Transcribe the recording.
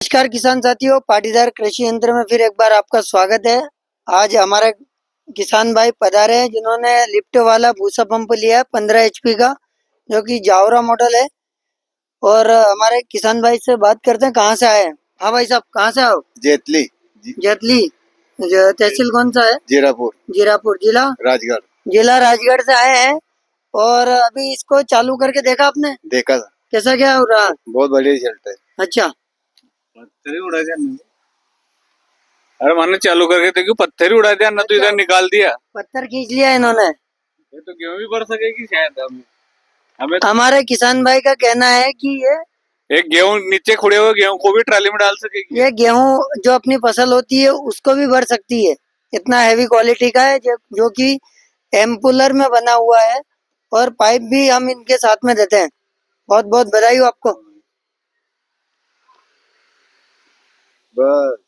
नमस्कार किसान साथियों, पाटीदार कृषि यंत्र में फिर एक बार आपका स्वागत है। आज हमारे किसान भाई पधारे हैं जिन्होंने लिफ्ट वाला भूसा पंप लिया है 15 HP का, जो कि जावरा मॉडल है। और हमारे किसान भाई से बात करते हैं कहाँ से आए हैं। हाँ भाई साहब, कहाँ से आओ? जेतली जैतली। तहसील कौन सा है? जीरापुर जीरापुर। राजगढ़ जिला राजगढ़ से आए हैं। और अभी इसको चालू करके देखा आपने? देखा था, कैसा क्या हो रहा? बहुत बढ़िया रिजल्ट है। अच्छा। पत्थर ही उड़ा दिया ना। अरे मैंने चालू करके देखो, पत्थर ही उड़ा दिया ना, तो इधर निकाल दिया। पत्थर खींच लिया इन्होंने। ये तो गेहूं भी बढ़ सकेगी शायद। हमें हमारे किसान भाई का कहना है कि एक गेहूं नीचे खुड़े हुए गेहूं को भी ट्राली में डाल सकेगी। ये गेहूं जो अपनी फसल होती है उसको भी भर सकती है। इतना हैवी क्वालिटी का है जो कि एम्पुलर में बना हुआ है। और पाइप भी हम इनके साथ में देते हैं। बहुत बहुत बधाई हो आपको। बस